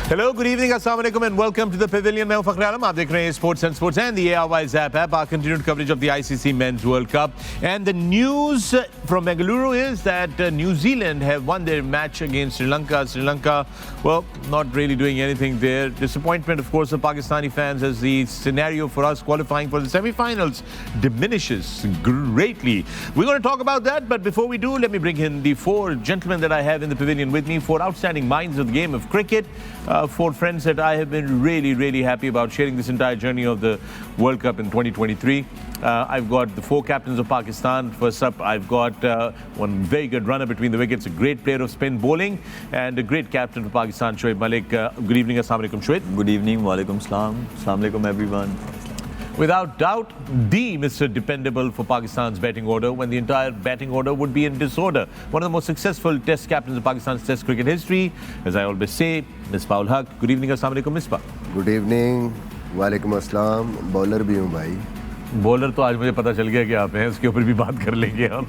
Hello, good evening, assalamu alaikum and welcome to the Pavilion. मैं हूं फखर-ए-आलम, आप देख रहे हैं Sports and the ARY Zap app. Our continued coverage of the ICC Men's World Cup. And the news from Bengaluru is that New Zealand have won their match against Sri Lanka. Sri Lanka, well, not really doing anything there. Disappointment, of course, of Pakistani fans as the scenario for us qualifying for the semi-finals diminishes greatly. We're going to talk about that, but before we do, let me bring in the four gentlemen that I have in the pavilion with me, four outstanding minds of the game of cricket. Four friends that I have been really happy about sharing this entire journey of the World Cup in 2023. I've got the four captains of Pakistan. First up, I've got one very good runner between the wickets, a great player of spin bowling, and a great captain for Pakistan, Shoaib Malik. Good evening, assalamu alaikum, Shoaib. Good evening, walaikum salam. Assalamu alaikum, everyone. Without doubt, the Mr. Dependable for Pakistan's batting order when the entire batting order would be in disorder. One of the most successful test captains of Pakistan's test cricket history, as I always say, Misbah. Good evening, assalamu alaikum, Misbah. Good evening, walaikum assalam. Bowler भी हूँ भाई. Bowler तो आज मुझे पता चल गया कि आप हैं, उसके ऊपर भी बात कर लेंगे हम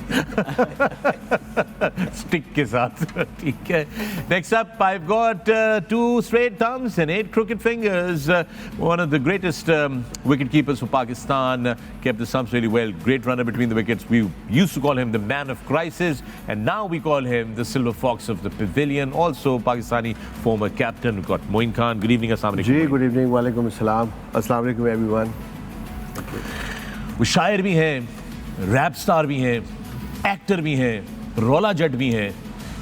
स्टिक के साथ. ठीक है. Next up, I've got two straight thumbs and 8 crooked fingers. One of the greatest wicket keepers for Pakistan, kept the stumps really well. Great runner between the wickets. We used to call him the man of crisis, and now we call him the silver fox of the pavilion. Also, Pakistani former captain. We've got Moin Khan. Good evening, assalamu alaikum. Ji, good evening, walaikum assalam. Assalamu alaikum everyone. वो शायर भी हैं, rap star भी हैं, actor भी हैं, रोला जट भी हैं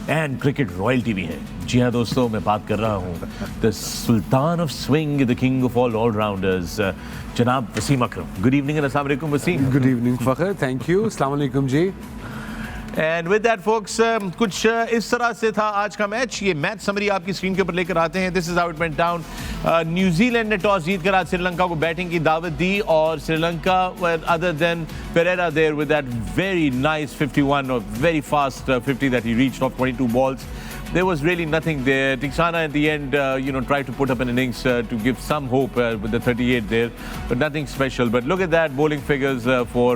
एंड क्रिकेट रॉयल्टी भी हैं. जी हाँ दोस्तों, मैं बात कर रहा हूँ the sultan of swing, the king of allrounders, जनाब Wasim Akram. Good evening and अस्सलाम वालेकुम Wasim. Good evening, Fakhar. Thank you. Assalamu alaikum ji. And with that folks, कुछ इस तरह से था आज का मैच. ये मैच समरी आपकी स्क्रीन के ऊपर लेकर आते हैं. This is how it went down. New Zealand ने टॉस जीतकर आज श्रीलंका को बैटिंग की दावत दी और Sri Lanka other than Pereira there with that very nice 51 or very fast 50 that he reached off 22 balls. There was really nothing there. Tiksana at the end, tried to put up an innings to give some hope with the 38 there, but nothing special. But look at that bowling figures for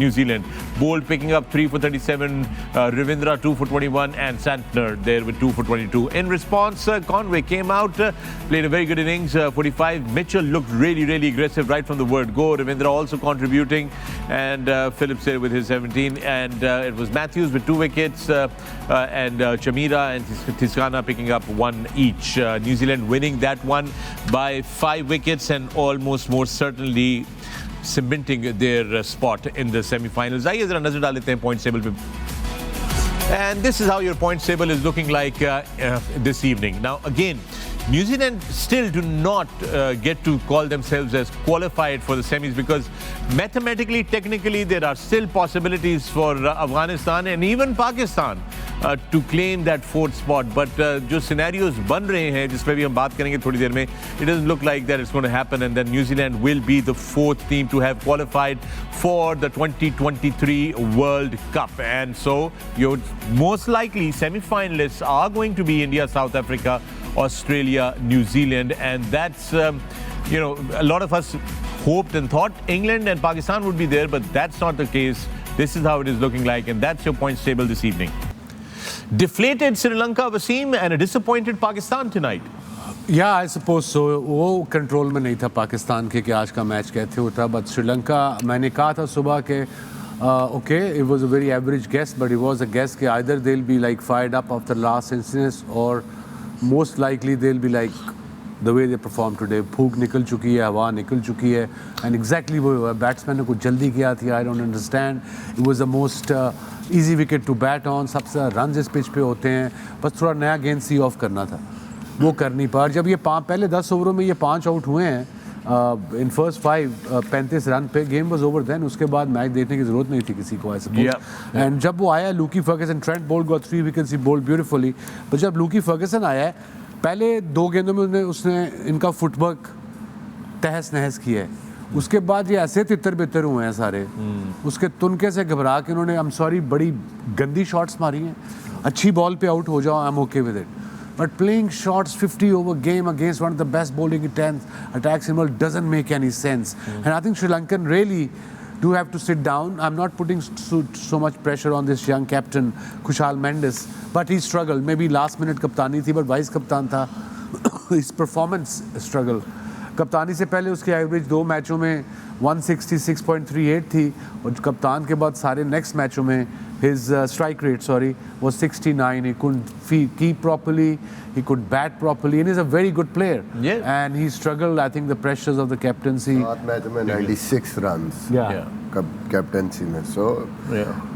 New Zealand. Bold picking up 3 for 37, Ravindra 2 for 21, and Santner there with 2 for 22. In response, Conway came out, played a very good innings, 45. Mitchell looked really aggressive right from the word go. Ravindra also contributing, and Phillips there with his 17. And it was Matthews with 2 wickets, and Chamira and Tiskana picking up 1 each. New Zealand winning that one by 5 wickets and almost more certainly cementing their spot in the semi-finals. आइए जरा नजर डाल लेते हैं points table पे. And this is how your points table is looking like this evening. Now again, New Zealand still do not get to call themselves as qualified for the semis because mathematically, technically, there are still possibilities for Afghanistan and even Pakistan to claim that 4th spot. But जो scenarios बन रहे हैं, जिस पे भी हम बात करेंगे थोड़ी देर में, it doesn't look like that it's going to happen, and then New Zealand will be the 4th team to have qualified for the 2023 World Cup. And so your most likely semi-finalists are going to be India, South Africa, Australia, New Zealand, and that's a lot of us hoped and thought England and Pakistan would be there, but that's not the case. This is how it is looking like, and that's your points table this evening. Deflated Sri Lanka, Wasim, and a disappointed Pakistan tonight. Yeah, I suppose so. वो control में नहीं था पाकिस्तान के कि आज का match कैसे होता, but श्रीलंका, मैंने कहा था सुबह के okay, it was a very average guess, but it was a guess कि either they'll be like fired up after last instance or most likely they'll be like the way they performed today. भूख निकल चुकी है, हवा निकल चुकी है, and exactly वो बैट्समैन ने कुछ जल्दी किया थी. I don't understand. It was the most easy wicket to bat on. सबसे रन इस पिच पे होते हैं, बस थोड़ा नया गेंद सी ऑफ करना था, वो कर नहीं पाया. जब ये पहले 10 ओवरों में ये 5 आउट हुए हैं इन फर्स्ट 5 35 रन पे, गेम वाज ओवर देन. उसके बाद मैच देखने की जरूरत नहीं थी किसी को, ऐसा. एंड जब वो आया Lockie Ferguson, Trent Boult got 3 wickets, he bowled beautifully. पर जब लूकी फर्गसन आया है, पहले 2 गेंदों में उसने इनका फुटवर्क तहस नहस किया है. उसके बाद ये ऐसे तितर बितर हुए हैं सारे. उसके तुनके से घबरा के उन्होंने, आई एम सॉरी, बड़ी गंदी शॉट्स मारी हैं. अच्छी बॉल पे आउट हो जाओ, I am okay with it. But playing shots 50 over game against one of the best bowling attacks in the world doesn't make any sense. And I think Sri Lankan really do have to sit down. I'm not putting so much pressure on this young captain, Kushal Mendes, but he struggled. Maybe last minute kaptani thi, but vice kaptan tha. his performance struggle. कप्तानी से पहले उसकी average 2 मैचों में 166.38 थी और कप्तान के बाद सारे नेक्स्ट मैचों में his strike rate was 69. He couldn't keep properly, he could bat properly, and he's a very good player. Yeah. And he struggled, I think, the pressures of the captaincy. 7 match में 96 runs Yeah. Captaincy में, so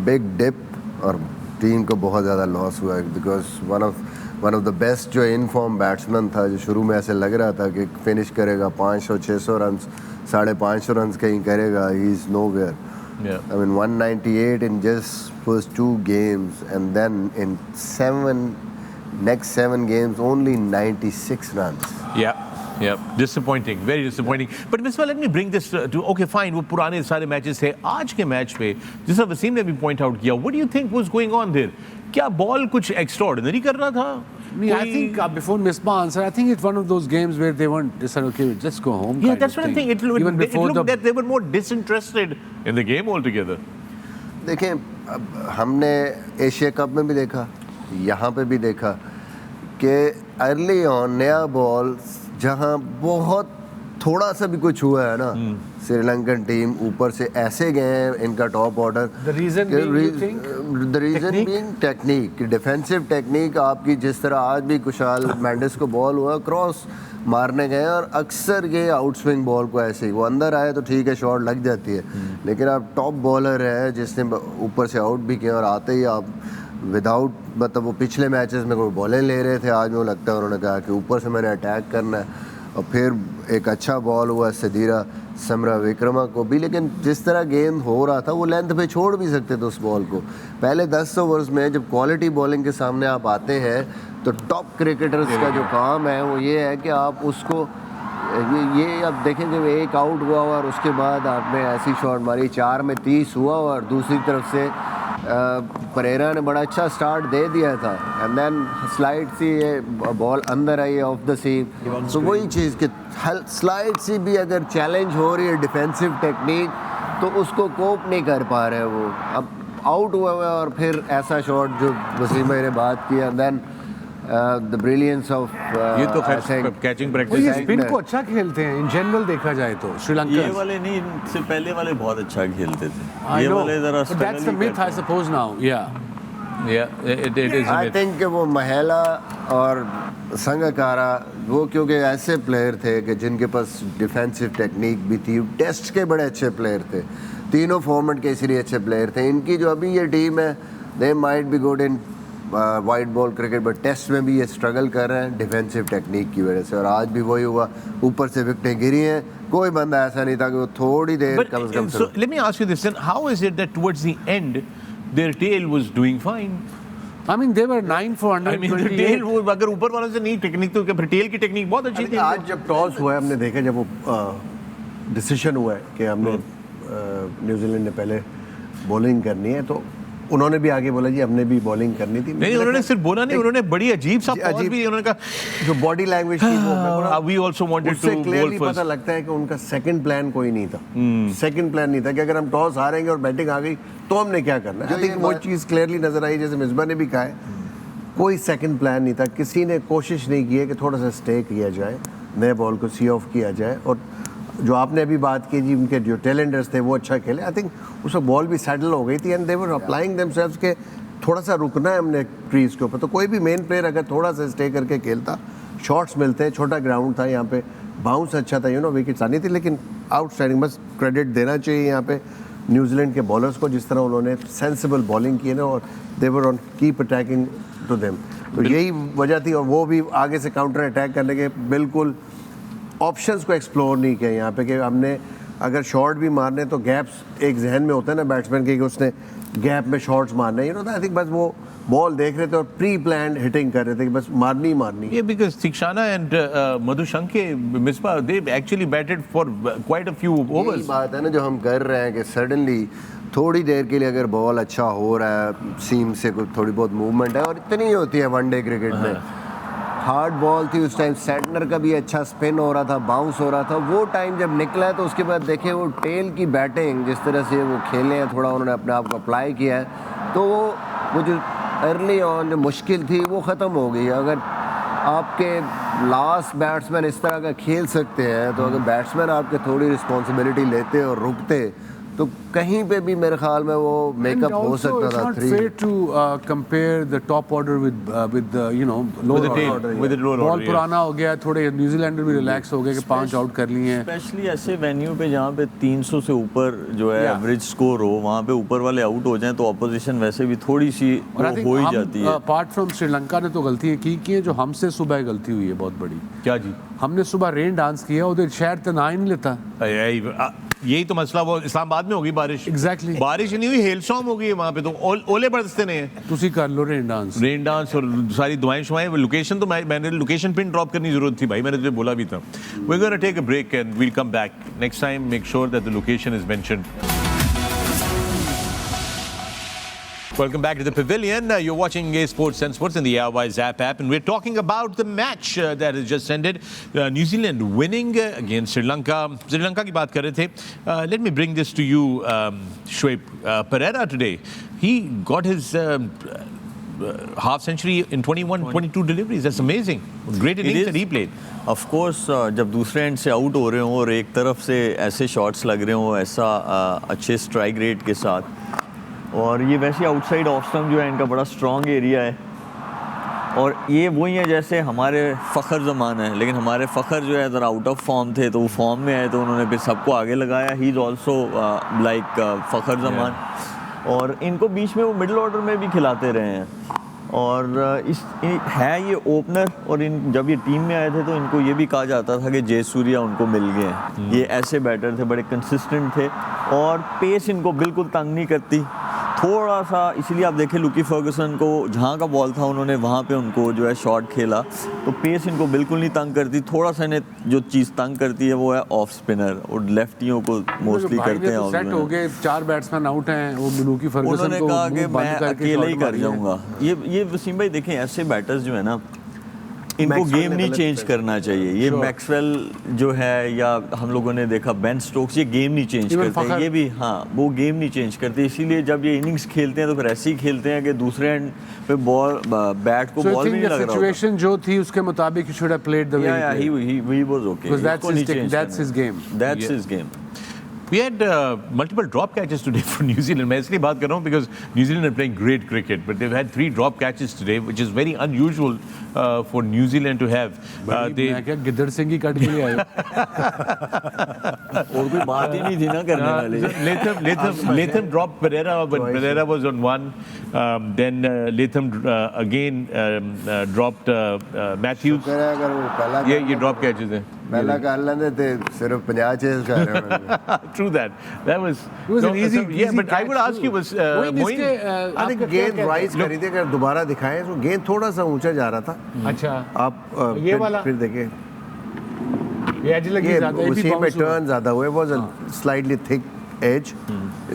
big dip और team को बहुत ज़्यादा loss हुआ है because one of the best जो in form batsman था, जो शुरू में ऐसे लग रहा था कि फिनिश करेगा 500-600 रन, 550 रन कहीं करेगा, he is nowhere. I mean 198 in just first 2 games, and then in next 7 games only 96 runs. Yeah, disappointing, very disappointing. But Misbah, let me bring this to okay, fine, वो पुराने सारे matches थे. आज के match पे जिस तरह वसीम ने भी पॉइंट आउट किया, what do you think was going on there? क्या बॉल कुछ एक्स्ट्राऑर्डिनरी कर रहा था? I think before Misbah answer, I think it's one of those games where they weren't, they said, okay, just go home. Yeah, that's what I'm saying. It looked that they were more disinterested in the game altogether. देखें, अब हमने Asia cup में भी देखा, यहाँ पे भी देखा कि अर्ली ऑन नया बॉल जहाँ बहुत थोड़ा सा भी कुछ हुआ है ना, श्रीलंकन टीम ऊपर से ऐसे गए हैं इनका top order. The reason being technique, defensive technique आपकी. जिस तरह आज भी कुशाल मेंडिस को बॉल हुआ, क्रॉस मारने गए और अक्सर ये आउट स्विंग बॉल को ऐसे ही वो अंदर आए तो ठीक है, शॉट लग जाती है, लेकिन आप टॉप बॉलर है जिसने ऊपर से आउट भी किया और आते ही आप विदाउट, मतलब वो पिछले मैचेस में कोई बॉलें ले रहे थे, आज वो लगता है उन्होंने कहा कि ऊपर से मैंने अटैक करना है. और फिर एक अच्छा बॉल हुआ सदीरा समरा विक्रमा को भी, लेकिन जिस तरह गेंद हो रहा था वो लेंथ पे छोड़ भी सकते थे उस बॉल को. पहले 10 ओवर्स में जब क्वालिटी बॉलिंग के सामने आप आते हैं तो टॉप क्रिकेटर्स का जो काम है वो ये है कि आप उसको ये आप देखें जब एक आउट हुआ और उसके बाद आपने ऐसी शॉट मारी, 4 में 30 हुआ और दूसरी तरफ से परेरा ने बड़ा अच्छा स्टार्ट दे दिया था, एंड देन स्लाइड सी ये बॉल अंदर आई ऑफ द सीम. तो वही चीज़ कि स्लाइड सी भी अगर चैलेंज हो रही है डिफेंसिव टेक्निक तो उसको कोप नहीं कर पा रहे वो. अब आउट हुआ हुआ और फिर ऐसा शॉट जो वसीम भाई ने बात की, and then the brilliance of ये तो कैचिंग वो प्रैक्टिस ये है. स्पिन को अच्छा खेलते हैं इन जनरल देखा जाए तो श्रीलंका. ये वाले नहीं, इनसे पहले वाले बहुत अच्छा खेलते थे. I ये know, वाले जरा but that's the myth, I suppose now. Yeah. It is. I think कि वो महिला और संगकारा वो क्योंकि ऐसे प्लेयर थे कि जिनके पास डिफेंसिव टेक्निक भी थी, टेस्ट के बड़े अच्छे प्लेयर थे, तीनों फॉर्मेट के इसलिए अच्छे प्लेयर थे. इनकी जो अभी ये टीम है, they might be good in white ball cricket, but test में भी ये स्ट्रगल कर रहे हैं डिफेंसिव टेक्निक की वजह से. और आज भी वही हुआ, ऊपर से विकेटें गिरी हैं, कोई बंदा ऐसा नहीं था कि वो थोड़ी देर कम से कम. So let me ask you this then, how is it that towards the end their tail was doing fine? I mean, they were 9 for I mean, the 128. tail वो अगर ऊपर वालों से नहीं टेक्निक तो फिर टेल की टेक्निक बहुत अच्छी थी. आज जब टॉस हुआ है हमने देखा, जब वो डिसीजन हुआ है कि हमने न्यूजीलैंड ने पहले बॉलिंग करनी है, तो उन्होंने भी आगे बोला जी हमने भी बॉलिंग करनी थी. नहीं, उन्होंने सिर्फ बोला नहीं, उन्होंने बड़ी अजीब सा पॉज भी उन्होंने कहा जो बॉडी लैंग्वेज थी वो we also wanted उससे to क्लियरली bowl पता first. लगता है कि उनका सेकंड प्लान कोई नहीं था. सेकंड प्लान नहीं था कि अगर हम टॉस हारेंगे और बैटिंग आ गई तो हमने क्या करना है. आई थिंक वो चीज़ क्लियरली नजर आई, जैसे मिसबा ने भी कहा है, कोई सेकंड प्लान नहीं था. किसी ने कोशिश नहीं की है कि थोड़ा सा स्टे किया जाए, नए बॉल को सी ऑफ किया जाए. और जो आपने अभी बात की जी, उनके जो टैलेंटर्स थे वो अच्छा खेले. आई थिंक उसका बॉल भी सेटल हो गई थी, and they were applying themselves के थोड़ा सा रुकना है हमने क्रीज के ऊपर. तो कोई भी मेन प्लेयर अगर थोड़ा सा स्टे करके खेलता, शॉट्स मिलते हैं, छोटा ग्राउंड था यहाँ पे, बाउंस अच्छा था, विकेट्स आनी थी. लेकिन आउटस्टैंडिंग, बस क्रेडिट देना चाहिए यहाँ पे न्यूजीलैंड के बॉलर्स को, जिस तरह उन्होंने सेंसिबल बॉलिंग की है ना, और they were on keep attacking to them. तो यही वजह थी. और वो भी आगे से काउंटर अटैक करने के बिल्कुल ऑप्शंस को एक्सप्लोर नहीं किया यहाँ पे, कि हमने अगर शॉट भी मारने तो गैप्स एक जहन में होता है ना बैट्समैन के कि उसने गैप में शॉट्स मारने हैं. आई थिंक बस वो बॉल देख रहे थे और प्री प्लान हिटिंग कर रहे थे कि बस मारनी ही मारनी. Yeah, because Tikshana and Madhushanke, Misbah, they actually batted for quite a few overs. यही बात है ना जो हम कर रहे हैं कि सडनली थोड़ी देर के लिए अगर बॉल अच्छा हो रहा है, सीम से कुछ थोड़ी बहुत मूवमेंट है, और इतनी ही होती है वनडे क्रिकेट में. हार्ड बॉल थी उस टाइम, सेटनर का भी अच्छा स्पिन हो रहा था, बाउंस हो रहा था. वो टाइम जब निकला है तो उसके बाद देखिए वो टेल की बैटिंग जिस तरह से वो खेले हैं, थोड़ा उन्होंने अपने आप को अप्लाई किया है, तो वो जो अर्ली ऑन जो मुश्किल थी वो ख़त्म हो गई. अगर आपके लास्ट बैट्समैन इस तरह का खेल सकते हैं, तो अगर बैट्समैन आपके थोड़ी रिस्पॉन्सिबिलिटी लेते और रुकते तो कहीं पे भी मेरे ख्याल में वो मेकअप हो सकता था। It's not fair to compare the top order with you know lower order. with the lower ball order, पुराना हो गया, थोड़े न्यूजीलैंडर भी रिलैक्स हो गए कि 5 आउट कर लिए हैं। स्पेशली ऐसे वेन्यू पे जहाँ पे 300 से ऊपर जो है एवरेज स्कोर हो, वहाँ पे ऊपर वाले आउट हो जाएं तो ऑपोजिशन वैसे भी थोड़ी सी हो ही जाती है। अपार्ट फ्रॉम श्रीलंका ने तो गलतियाँ की हैं, जो हमसे सुबह गलती हुई है बहुत बड़ी। क्या जी? हमने सुबह रेन डांस किया, उधर शहर तो ना ही नहीं लेता। यही तो मसला वो इस्लामाबाद में होगी बारिश। एग्जैक्टली बारिश नहीं हुई, हेल स्टॉर्म हो गई है वहाँ पे, तो ओले बरसते नहीं है। तुसी कर लो रेन डांस और सारी दुआएं शुआएं। लोकेशन तो मैंने लोकेशन पिन ड्रॉप करनी जरूरत थी भाई, मैंने तुझे बोला भी था। We're going to take a break and we'll come back. Next time make sure that the location is mentioned. Welcome back to the Pavilion. You're watching A Sports and Sports in the Airwise app, and we're talking about the match that has just ended. New Zealand winning against Sri Lanka. Sri Lanka की बात कर रहे थे. Let me bring this to you, Shoaib. Pereira today, he got his half century in 22 deliveries. That's amazing. Great innings that he played. Of course जब दूसरे and से out हो रहे हो और एक तरफ से ऐसे शॉट्स लग रहे हो, ऐसा अच्छे स्ट्राइक रेट के साथ, और ये वैसे आउटसाइड ऑफ स्टंप जो है इनका बड़ा स्ट्रॉन्ग एरिया है, और ये वही है जैसे हमारे फ़खर ज़मान है, लेकिन हमारे फ़खर जो है ज़रा आउट ऑफ फॉर्म थे, तो वो फॉर्म में आए तो उन्होंने फिर सबको आगे लगाया। He is also like Fakhar Zaman, और इनको बीच में वो मिडिल ऑर्डर में भी खिलाते रहे हैं, और है ये ओपनर, और इन जब ये टीम में आए थे तो इनको ये भी कहा जाता था कि जयसूर्या उनको मिल गए हैं। ये ऐसे बैटर थे, बड़े कंसिस्टेंट थे, और पेस इनको बिल्कुल तंग नहीं करती थोड़ा सा। इसलिए आप देखें लुकी फर्गसन को जहाँ का बॉल था उन्होंने वहाँ पे उनको जो है शॉट खेला, तो पेस इनको बिल्कुल नहीं तंग करती। थोड़ा सा इन्हें जो चीज़ तंग करती है वो है ऑफ स्पिनर, और लेफ्टियों को मोस्टली करते हैं। सेट हो गए, 4 बैट्समैन आउट हैं, वो लुकी फर्गसन उन्होंने को कहा कि मैं अकेले ही कर जाऊँगा। ये वसीम भाई देखें, ऐसे बैटर्स जो है ना, इनको गेम नहीं चेंज करना चाहिए। ये मैक्सवेल जो है, या हम लोगों ने देखा बेन स्टोक्स, ये गेम नहीं चेंज करते, ये भी हाँ वो गेम नहीं चेंज करते। इसीलिए जब ये इनिंग्स खेलते हैं तो फिर ऐसे ही खेलते हैं कि दूसरे एंड पे बॉल बैट को बॉल भी नहीं लग रहा। सिचुएशन जो थी उसके मुताबिक he should have played the way he was okay, that's his game. We had multiple drop catches today for New Zealand. मैं इसलिए बात कर रहा हूँ because New Zealand are playing great cricket, but they've had 3 drop catches today, which is very unusual for New Zealand to have. मैं क्या गिद्दड़ सिंह की cut के लिए आया? और कोई बात ही नहीं थी ना करने वाली। Latham dropped Pereira when Pereira was on 1. Then Latham again dropped Matthews. ये drop catches हैं. पहला कर लेंदे थे, सिर्फ 50 चेस कर रहे हैं। True that. That was an easy but I would ask you was Moin, I think गेंद राइज करी थी, अगर दोबारा दिखाएं तो गेंद थोड़ा सा ऊंचा जा रहा था। अच्छा, आप ये वाला फिर देखें, ये एज लगी ज्यादा, ये उसी पे टर्न ज्यादा हुए, was a slightly thick edge.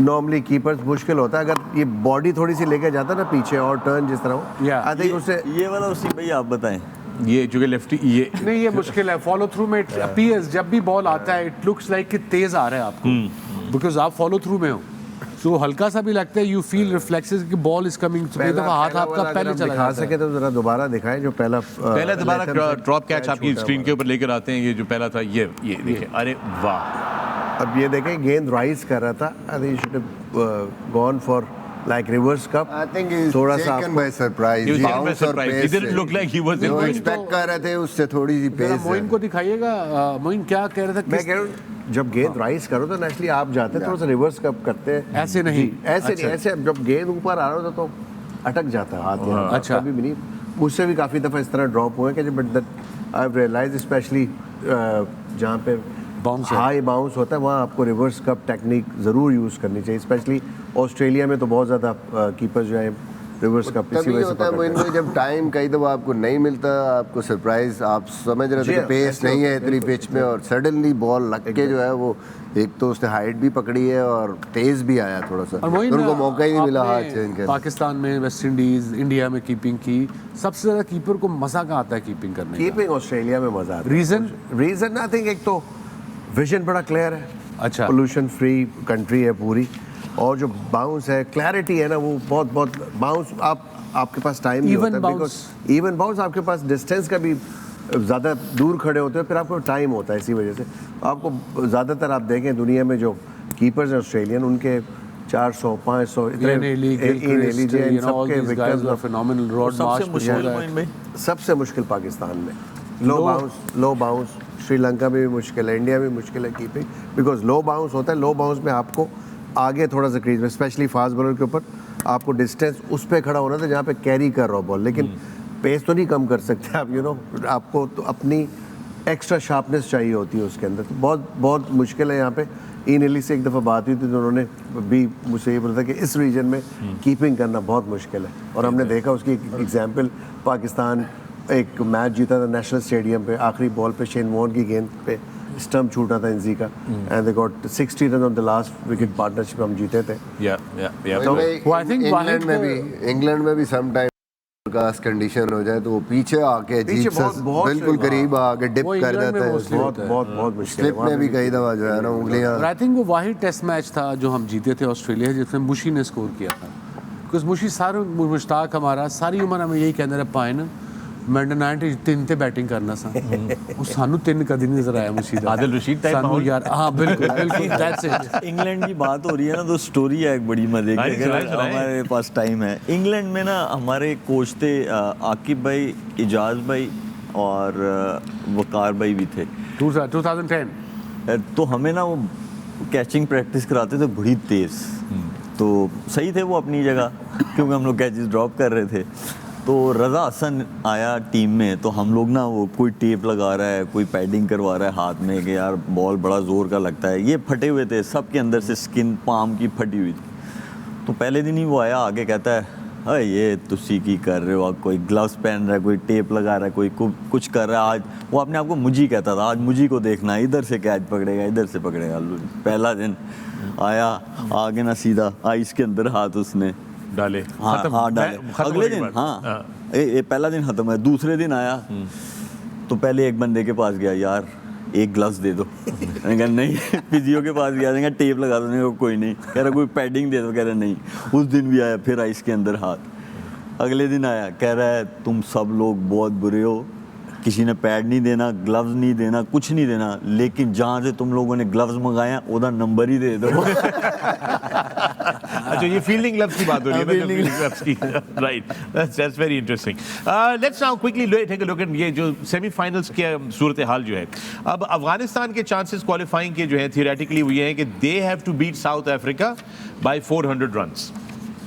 Normally keepers मुश्किल होता है अगर ये बॉडी थोड़ी सी लेके जाता ना पीछे और टर्न जिस तरह हो। आई थिंक उससे ये वाला उसी भाई आप बताएं, ये जो कि लेफ्टी ये नहीं, ये मुश्किल है फॉलो थ्रू में। इट अपीयर्स जब भी बॉल आता है इट लुक्स लाइक कि तेज आ रहा है आपको, बिकॉज आप फॉलो थ्रू में हो, तो हल्का सा भी लगता है, यू फील रिफ्लेक्सेस कि बॉल इज कमिंग। एक दफा हाथ आपका पहले चला दिखा सके तो जरा दोबारा दिखाएं जो पहला दोबारा ड्रॉप कैच आपकी स्क्रीन के ऊपर लेकर आते हैं। ये जो पहला था ये देखिए, अरे वाह। अब ये देखें गेंद राइज कर रहा था, I think should have gone for like reverse cup. I think he's थोड़ा सा taken by surprise. He was taken by Bounce और surprise. pace He didn't से। look like he was जो in expect कर रहे थे उससे थोड़ी सी पेस। मोइन को दिखाइएगा, मोइन क्या कह रहा था? मैं कह रहा हूँ जब गेंद राइज करो तो नेचुरली आप जाते हैं थोड़ा सा रिवर्स कप करते हैं, ऐसे नहीं, ऐसे नहीं, ऐसे जब गेंद ऊपर आ रहा होता तो अटक जाता है हाथ। अच्छा, कभी भी नहीं, मुझसे भी काफी दफा इस तरह ड्रॉप हुए कि but that I have realised, specially जहाँ पे हाई बाउंस होता है वहाँ आपको रिवर्स कप टेक्निक ज़रूर यूज़ करनी चाहिए। स्पेशली ऑस्ट्रेलिया में तो बहुत ज़्यादा कीपर जो है रिवर्स कप इसी वजह से होता है। मोइन भाई जब टाइम कई दफ़ा आपको नहीं मिलता, आपको सरप्राइज, आप समझ रहे थे कि पेस नहीं है इतनी पिच में, और सडनली बॉल लग के जो है वो, एक तो उसने हाइट भी पकड़ी है और तेज भी आया थोड़ा सा, उनको मौका ही नहीं मिला हाथ चेंज करने। पाकिस्तान में, वेस्ट इंडीज, इंडिया में कीपिंग की सबसे ज़्यादा कीपर को मज़ा कहाँ आता है कीपिंग करने का? कीपिंग ऑस्ट्रेलिया में मज़ा आता है। रीज़न आई थिंक एक तो विजन बड़ा क्लियर है, अच्छा, पोल्यूशन फ्री कंट्री है पूरी, और जो बाउंस है, क्लैरिटी है ना, वो बहुत बहुत बाउंस आपके पास टाइम नहीं होता, बिकॉज इवन बाउंस आपके पास डिस्टेंस का भी ज़्यादा दूर खड़े होते हैं, फिर आपको टाइम होता है, इसी वजह से आपको ज़्यादातर आप देखें दुनिया में जो कीपर्स हैं ऑस्ट्रेलियन, उनके 400 500 सबसे मुश्किल पाकिस्तान में लो बाउंस श्रीलंका में भी मुश्किल है, इंडिया में भी मुश्किल है कीपिंग, बिकॉज लो बाउंस होता है। लो बाउंस में आपको आगे थोड़ा सा क्रीज में, स्पेशली फास्ट बॉलर के ऊपर आपको डिस्टेंस उस पर खड़ा होना था जहाँ पे कैरी कर रहा हो बॉल, लेकिन पेस तो नहीं कम कर सकते आप, आपको तो अपनी एक्स्ट्रा शार्पनेस चाहिए होती है उसके अंदर, तो बहुत बहुत मुश्किल है यहाँ पे। इन एली से एक दफ़ा बात हुई थी तो उन्होंने भी मुझसे ये बोला था कि इस रीजन में कीपिंग करना बहुत मुश्किल है, और हमने देखा उसकी एग्जांपल, पाकिस्तान एक मैच जीता था नेशनल स्टेडियम पे, आखिरी बॉल पे शेन वॉर्न की गेंद पे स्टंप छूटा था इनजी का, and they got 60 run on the last wicket partnership, हम जीते थे। इंग्लैंड में भी सम टाइम कास कंडीशन हो जाए तो वो पीछे आके अजीब सा बिल्कुल करीब आके डिप कर देता है, बहुत मुश्किल है। स्लिप में भी कई दफा जो है ना उंगलियां। आई थिंक वो वाही टेस्ट मैच था जो हम जीते थे ऑस्ट्रेलिया, जिसमें मुशी ने स्कोर किया था, बिकॉज मुशी सारा मुश्ताक हमारा सारी उम्र हमें यही कहते रहे पाए ना मैंने 93 ते बैटिंग करना सा, वो सानू 3 कभी नहीं नजर आया मुशी दा, आदिल रशीद टाइप सानू यार, हाँ बिल्कुल बिल्कुल दैट्स इट। इंग्लैंड की बात हो रही है ना, तो स्टोरी है एक बड़ी मजे की, अगर हमारे पास टाइम है। इंग्लैंड में ना हमारे कोच थे आकिब भाई, इजाज भाई और वकार भाई भी थे 2010। तो हमें ना वो कैचिंग प्रैक्टिस कराते थे बड़ी तेज, तो सही थे वो अपनी जगह, क्योंकि हम लोग कैचेस ड्रॉप कर रहे थे। तो रज़ा हसन आया टीम में, तो हम लोग ना वो कोई टेप लगा रहा है, कोई पैडिंग करवा रहा है हाथ में कि यार बॉल बड़ा ज़ोर का लगता है, ये फटे हुए थे सबके अंदर से, स्किन पाम की फटी हुई थी। तो पहले दिन ही वो आया, आगे कहता है अरे ये तुसी की कर रहे हो आप, कोई ग्लव्स पहन रहा है, कोई टेप लगा रहा है, कोई कुछ कर रहा है। आज वो अपने आप को मुझी कहता था, आज मुझी को देखना है, इधर से कैच पकड़ेगा, इधर से पकड़ेगा। पहला दिन आया, आगे ना सीधा आइस के अंदर हाथ उसने डाले, हाँ डाले, अगले दिन ये पहला दिन खत्म है। दूसरे दिन आया तो पहले एक बंदे के पास गया, यार एक ग्लव्स दे दो, मैंने कहा नहीं। फिजियो के पास गया, टेप लगा दो, नहीं कोई नहीं, कह रहा कोई पैडिंग दे दो, कह रहा नहीं। उस दिन भी आया, फिर आइस के अंदर हाथ। अगले दिन आया, कह रहा है तुम सब लोग बहुत बुरे हो, किसी ने पैड नहीं देना, ग्लव्स नहीं देना, कुछ नहीं देना, लेकिन जहाँ से तुम लोगों ने ग्लव्स मंगाया उधर नंबर ही दे दो। अच्छा, ये फील्डिंग ग्लव्स की बात हो रही है, फील्डिंग ग्लव्स की, right, that's very interesting. Let's now quickly take a look at ये जो सेमीफाइनल्स के सूरत हाल जो है। अब अफगानिस्तान के चांसेस क्वालिफाइंग के जो है थियोरेटिकली वो ये है कि they have to beat South Africa by 400 runs,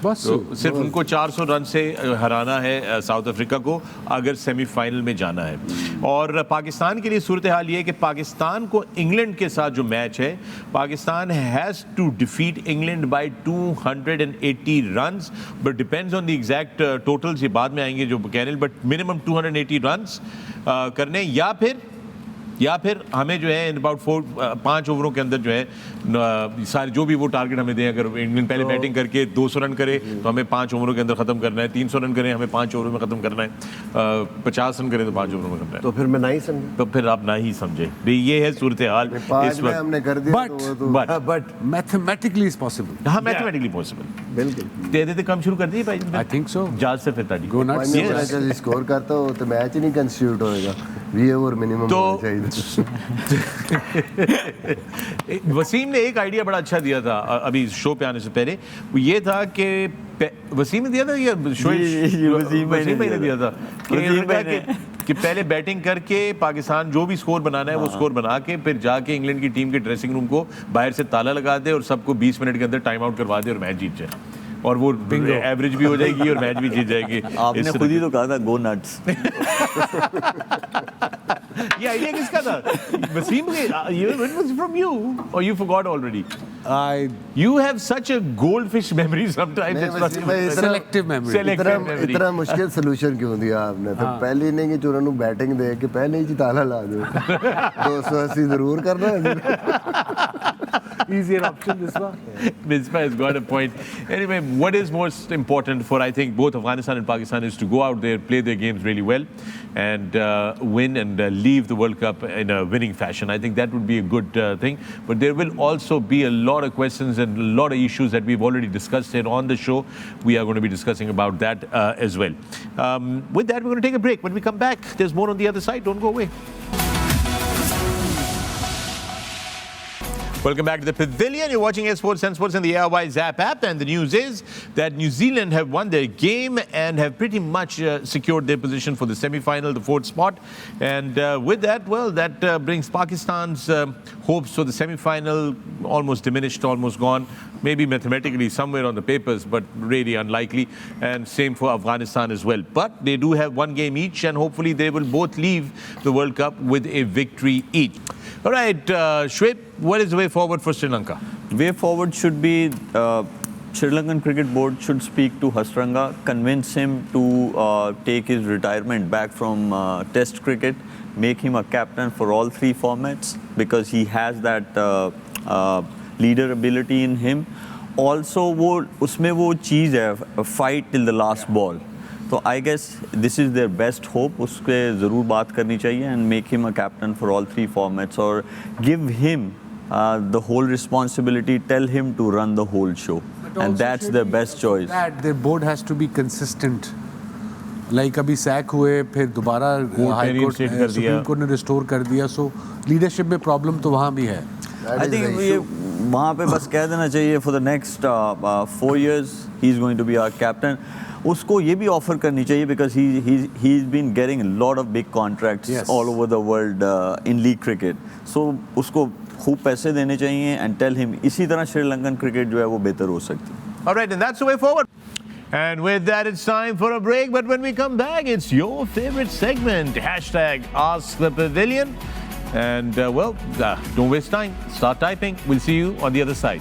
बस तो सिर्फ उनको 400 रन से हराना है साउथ अफ्रीका को अगर सेमीफाइनल में जाना है। और पाकिस्तान के लिए सूरत हाल ये है कि पाकिस्तान को इंग्लैंड के साथ जो मैच है, Pakistan has to defeat England by 280 runs, but depends on the exact totals, ये बाद में आएंगे जो कह रहे हैं, बट मिनिमम 280 रन्स करने, या फिर हमें जो है इन अबाउट 5 ओवरों के अंदर जो है सारे जो भी वो टारगेट हमें दें, अगर इंग्लैंड पहले बैटिंग करके 200 रन करे तो हमें 5 ओवरों के अंदर ख़त्म करना है, 300 रन करें हमें 5 ओवरों में ख़त्म करना है, 50 रन करें तो 5 ओवरों में करना है। तो फिर मैं नहीं समझा, तो फिर आप ना ही समझे भाई, ये है सूरत हाल इस वक्त। हमने कर दिया, बट मैथमेटिकली इज पॉसिबल। हाँ, मैथमेटिकली पॉसिबल, बिल्कुल दे देते कम शुरू कर दिए भाई, आई थिंक सो। जाज से फिर ताड़ी गो नट्स। स्कोर करता हो तो मैच ही नहीं कंस्टिट्यूट होएगा, ये और मिनिमम होना चाहिए। वसीम ने एक आइडिया बड़ा अच्छा दिया था अभी शो पे आने से पहले, वो ये था कि वसीम ने दिया था या वसीम भाई ने दिया था कि पहले बैटिंग करके पाकिस्तान जो भी स्कोर बनाना है वो स्कोर बना के फिर जाके इंग्लैंड की टीम के ड्रेसिंग रूम को बाहर से ताला लगा दे और सबको 20 मिनट के अंदर टाइम आउट करवा दे और मैच जीत जाए, और वो एवरेज भी हो जाएगी और मैच भी जीत जाएगी। आपने खुद ही तो कहा था गो नट्स। ये आइडिया किसका था? वसीम के? It was from you or you forgot already? You have such a goldfish memory sometimes. Selective memory. इतना मुश्किल सलूशन क्यों दिया आपने? तो पहली इनिंग च उन्होंने बैटिंग दे के पहले ही ताला ला दो, 280 जरूर करना है। Easier option, Misbah. Misbah has got a point. Anyway, what is most important for, I think, both Afghanistan and Pakistan is to go out there, play their games really well, and win and leave the World Cup in a winning fashion. I think that would be a good thing. But there will also be a lot of questions and a lot of issues that we've already discussed here on the show. We are going to be discussing about that as well. With that, we're going to take a break. When we come back, there's more on the other side. Don't go away. Welcome back to the Pavilion. You're watching Sports and Sports on the ARY Zap app, and the news is that New Zealand have won their game and have pretty much secured their position for the semi-final, the 4th spot. And with that, well, that brings Pakistan's hopes for the semi-final almost diminished, almost gone. Maybe mathematically somewhere on the papers, but really unlikely. And same for Afghanistan as well. But they do have one game each, and hopefully they will both leave the World Cup with a victory each. All right, Shoaib, what is the way forward for Sri Lanka? Way forward should be Sri Lankan Cricket Board should speak to Hasranga, convince him to take his retirement back from Test cricket, make him a captain for all 3 formats because he has that leader ability in him. Also, उसमें वो चीज़ है, a fight till the last ball. So I guess this is their best hope. उसके ज़रूर बात करनी चाहिए and make him a captain for all 3 formats or give him the whole responsibility. Tell him to run the whole show, and that's their best choice. That their board has to be consistent. Like अभी sac हुए, फिर दोबारा high court supreme court ने restore कर दिया. So leadership में problem तो वहाँ भी है. I think ये वहाँ पे बस कह देना चाहिए for the next 4 years he's going to be our captain. उसको ये भी ऑफर करनी चाहिए because he's been getting a lot of big contracts all over the world in league cricket. So उसको खूब पैसे देने चाहिए and tell him इसी तरह श्रीलंकन क्रिकेट जो है वो बेहतर हो सकती है. All right, and that's the way forward. And with that, it's time for a break. But when we come back, it's your favorite segment, hashtag Ask the Pavilion. And don't waste time. Start typing. We'll see you on the other side.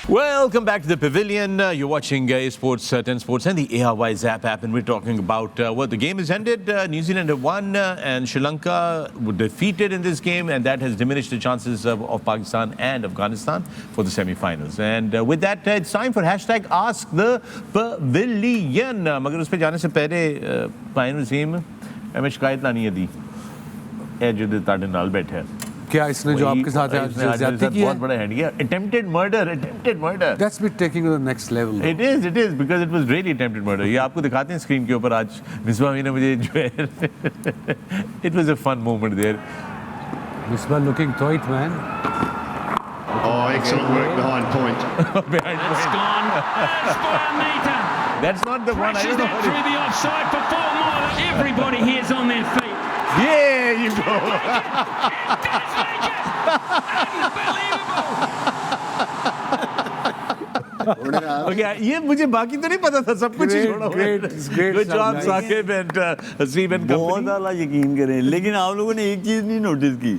Welcome back to the Pavilion. You're watching Sports 10 Sports and the ARY Zap app, and we're talking about the game has ended. New Zealand have won, and Sri Lanka were defeated in this game, and that has diminished the chances of Pakistan and Afghanistan for the semi-finals. And with that, it's time for hashtag Ask the Pavilion. मगर उस पे जाने से पहले final team हमें शिकायत लानी है दी ए जो ताड़े नाल बैठे हैं. क्या इसने जो आपके साथ ज्यादती की है? बहुत बड़ा हैंड किया. Attempted murder. That's been taking to the next level. It is because it was really attempted murder. ये आपको दिखाते हैं स्क्रीन के ऊपर आज. मिसबा ने मुझे जो है it was a fun moment there. Misbah looking tight, man. Oh, excellent work behind point. That's gone. That's by a metre. That's not the one. I Crashes don't know out what through the offside for 4 more. Everybody here's on their feet. Yeah, you go. That's unbelievable. Okay, ये मुझे बाकी तो नहीं पता था. सब कुछ छोड़ो. Great. Good job, Saqib and Haseeb and company. बहुत ज़्यादा यकीन करें, लेकिन आप लोगों ने एक चीज़ नहीं नोटिस की.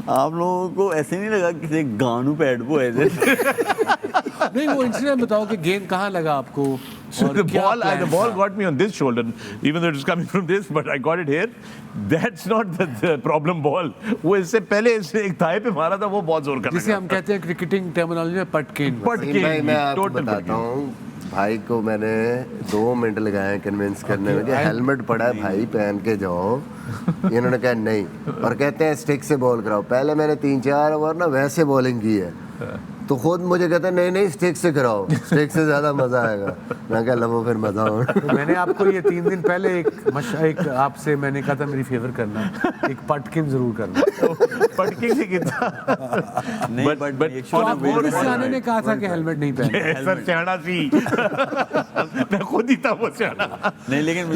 आप लोगों को ऐसे नहीं लगा किसी गानू पैड को ऐसे. नहीं, वो इंसिडेंट बताओ कि गेंद कहाँ लगा आपको? So the ball got me on this shoulder, even though it was coming from this, but I got it here. That's not the problem ball. वो इससे पहले इससे एक थाई पे मारा था, वो बहुत जोर कर रहा था. जिसे हम कहते हैं क्रिकेटिंग टर्मिनोलॉजी में पटकेन. मैं आपको बताता हूँ, भाई को मैंने 2 मिनट लगाए कन्विंस करने में कि हेलमेट पड़ा है भाई, पहन के जाओ. इन्होंने कहा नहीं, और कहते हैं स्टिक से बॉल कराओ. पहले मैंने 3-4 ओवर ना वैसे बॉलिंग की है, तो खुद मुझे कहते हैं नहीं स्टिक से कराओ, स्टिक से ज़्यादा मज़ा आएगा. मैं कहा लो फिर मज़ा हो. मैंने आपको ये 3 दिन पहले एक आपसे मैंने कहा था मेरी फेवर करना, एक पटकिन जरूर करना. पटकिन से कितना नहीं, बट सियाने ने कहा था कि हेलमेट नहीं पहनना. सर सियाना सी. मैं खुद ही था वो सियाना. नहीं, लेकिन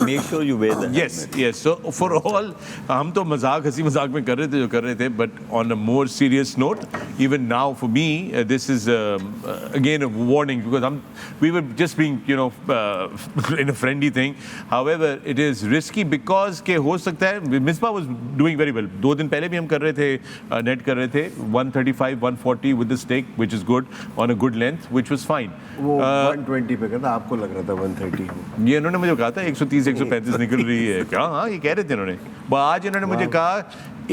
make sure you wear that. Yes. So for all, हम तो हंसी मजाक में कर रहे थे जो कर रहे थे, but on a more serious note, even now for me, this is again a warning because we were just being, in a friendly thing. However, it is risky because के हो सकता है Misbah was doing very well. 2 दिन पहले भी हम कर रहे थे, net कर रहे थे 135, 140 with the stick, which is good on a good length, which was fine. वो 120 पे करता, आपको लग रहा था 130. ये इन्होंने मुझे कहा था 130, 135 निकल रही है क्या? हाँ, ये कह रहे थे इन्होंने. आज इन्होंने मुझे कहा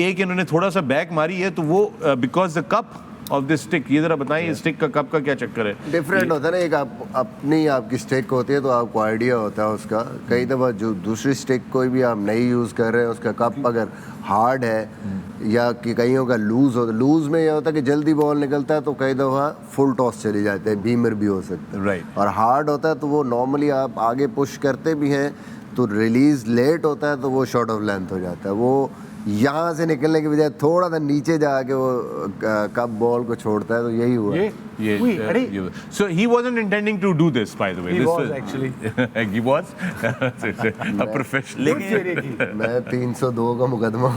एक इन्होंने थोड़ा सा बैक मारी है तो वो because the cup of this stick. ये जरा बताइए स्टिक का कप का क्या चक्कर है? डिफरेंट होता है ना, एक अपनी आपकी स्टिक होती है तो आपको आइडिया होता है उसका. कई दफ़ा जो दूसरी स्टिक कोई भी आप नहीं यूज़ कर रहे हैं, उसका कप अगर हार्ड है या कि कईयों का लूज़ में यह होता है कि जल्दी बॉल निकलता है तो कई दफ़ा फुल टॉस चली जाते हैं, बीमर भी हो सकता है. राइट. और हार्ड होता है तो वो नॉर्मली आप आगे पुश करते भी हैं तो रिलीज़ लेट होता है तो वो शॉर्ट ऑफ लेंथ हो जाता है. वो यहाँ से निकलने के बजाय थोड़ा सा नीचे जाके वो कप बॉल को छोड़ता है, तो यही हुआ. So he wasn't intending to do this, by the way. He was actually. He was a professional. लेकिन मैं 302 का मुकदमा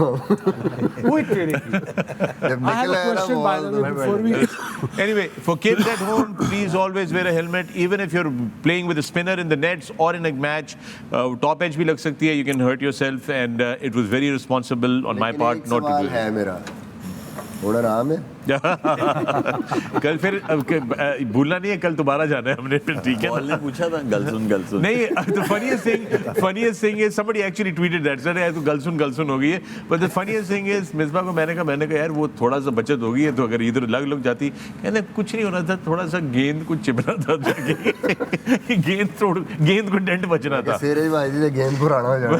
जब I have a question by the way before we. Anyway, for kids at home, please always wear a helmet, even if you're playing with a spinner in the nets or in a match. Top edge भी लग सकती है, you can hurt yourself, and it was very responsible on my part not to do it. है मेरा थोड़ा आराम है. कल फिर भूलना नहीं है, कल दोबारा जाना है हमने फिर. ठीक है बॉल ने पूछा था गलसुन नहीं. The funniest thing is somebody actually tweeted that sir यार तो गलसुन हो गई है. But the funniest thing is Misbah को मैंने कहा यार वो थोड़ा सा बचत हो गई है तो अगर इधर लग जाती. कहने कुछ नहीं होना था, थोड़ा सा गेंद को चिपना था गेंद को डेंट बचना था. सीरियस भाई जी गेंद पुराना हो जाए.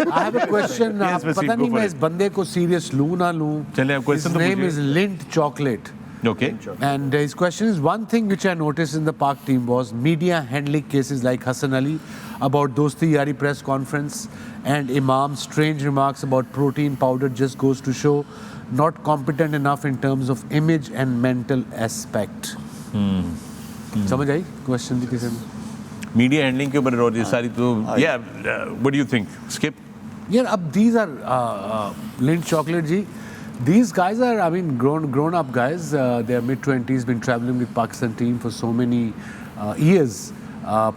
I have a question. पता नहीं मैं इस बंदे को सीरियस लूं ना लूं. चलिए आप क्वेश्चन तो पूछिए. His name is Lint Chocolate. Okay. And his question is, one thing which I noticed in the Pak team was media handling cases like Hassan Ali about Dosti Yari press conference and Imam's strange remarks about protein powder just goes to show not competent enough in terms of image and mental aspect. समझ आई question किसी में? Media handling के ऊपर और ये सारी तो what do you think? Skip? Yeah, these are Lint Chocolate ji. These guys are, I mean, grown up guys. They are mid-20s, been traveling with Pakistan team for so many years,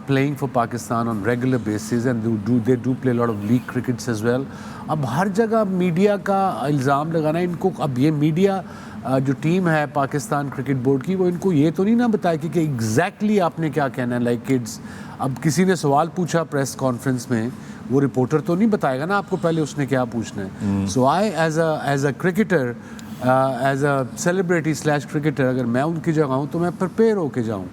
playing for Pakistan on regular basis, and they do play a lot of league crickets as well. अब हर जगह media का इल्ज़ाम लगाना इनको. अब ये media जो team है पाकिस्तान क्रिकेट बोर्ड की, वो इनको ये तो नहीं ना बताए कि एग्जैक्टली आपने क्या कहना है. लाइक किड्स, अब किसी ने सवाल पूछा प्रेस कॉन्फ्रेंस में, वो रिपोर्टर तो नहीं बताएगा ना आपको पहले उसने क्या पूछना है. So I as a cricketer, as a celebrity / cricketer, अगर मैं उनकी जगह हूँ तो मैं प्रिपेयर होके जाऊँ.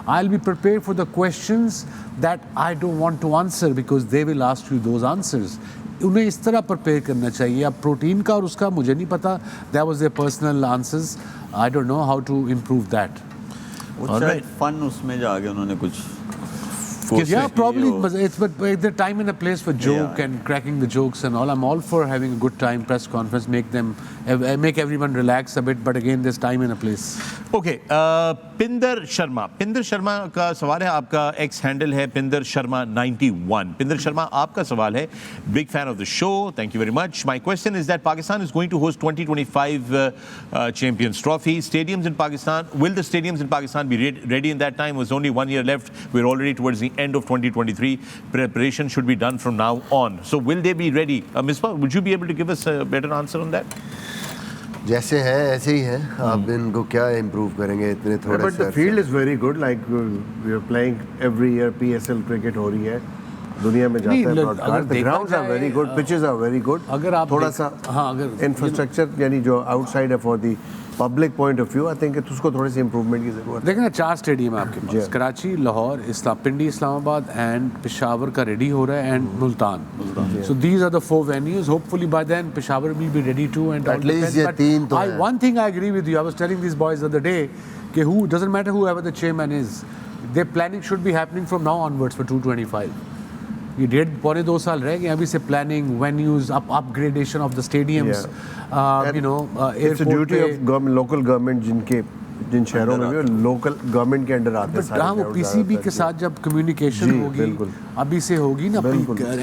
I will be prepare for the questions that I don't want to answer because they will ask you those answers. उन्हें इस तरह प्रिपेयर करना चाहिए. अब प्रोटीन का और उसका मुझे नहीं पता, that was their personal answers. I don't know how to improve that. फन उसमें जाके उन्होंने कुछ Yeah, probably, but the time and a place for joke and cracking the jokes and all. I'm all for having a good time, press conference, make everyone relax a bit, but again, there's time and a place. Okay, Pinder Sharma का सवाल है. आपका x handle है पिंदर शर्मा 91. पिंदर शर्मा, आपका सवाल है. Big fan of the show, thank you very much. My question is that Pakistan is going to host 2025 Champions Trophy. Will the stadiums in Pakistan be ready in that time? There's only 1 year left. We're already towards the end of 2023. Preparation should be done from now on. So will they be ready? Misbah, would you be able to give us a better answer on that? जैसे हैं ऐसे ही हैं. आप इनको क्या improve करेंगे इतने थोड़े. But the field is very good. Like we are playing every year. PSL cricket हो रही है. दुनिया में जाता है broadcast. The grounds are very good. Pitches are very good. अगर आप थोड़ा सा infrastructure यानी जो outside है for the public point of view, I think उसको थोड़ी सी improvement की जरूरत है. देखना 4 स्टेडियम है आपके पास. कराची, लाहौर, पिंडी इस्लामाबाद एंड पेशावर का रेडी हो रहा है and Multan. So these are the 4 venues. Hopefully by then Peshawar will be ready too. And at least ये 3 तो है. One thing I agree with you. I was telling these boys the other day कि doesn't matter whoever the chairman is, their planning should be happening from now onwards for 225. ये 1.5-2 साल रह गए अभी से. Planning, venues, upgradation of the stadiums, It's a duty of government, local government जिनके जिन शहरों में भी लोकल गवर्नमेंट के अंडर आते हैं हाँ, वो पीसीबी के साथ जब कम्युनिकेशन होगी, अभी से होगी ना,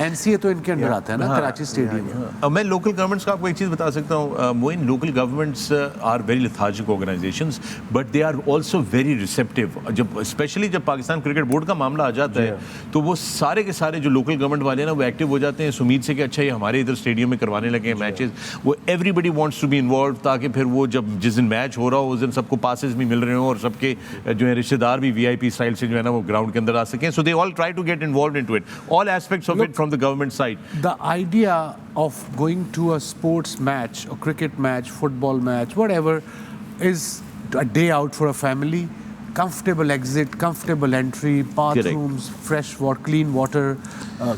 एनसीए तो इनके अंडर आता है ना, कराची स्टेडियम। मैं लोकल गवर्नमेंट्स का आपको एक चीज़ बता सकता हूँ Moin, local governments are very lethargic organisations but they are also very receptive. जब स्पेशली जब पाकिस्तान क्रिकेट बोर्ड का मामला आ जाता है तो वो सारे के सारे जो लोकल गवर्नमेंट वाले हैं ना वो एक्टिव हो जाते हैं इस उम्मीद से कि अच्छा ये हमारे इधर स्टेडियम में करवाने लगे हैं मैचेस। वो everybody wants to be involve ताकि फिर वो जब जिस दिन मैच हो रहा हो उस दिन सबको पासेस भी मिल रहे हो और सबके जो है रिश्तेदार भी वीआईपी स्टाइल से जो है ना वो ग्राउंड के अंदर आ सकें। So they all try to get involved into it, all aspects of it from the government side. The idea of going to a sports match, a cricket match, football match, whatever, is a day out for a family. Comfortable exit, comfortable entry, bathrooms, fresh water, clean water,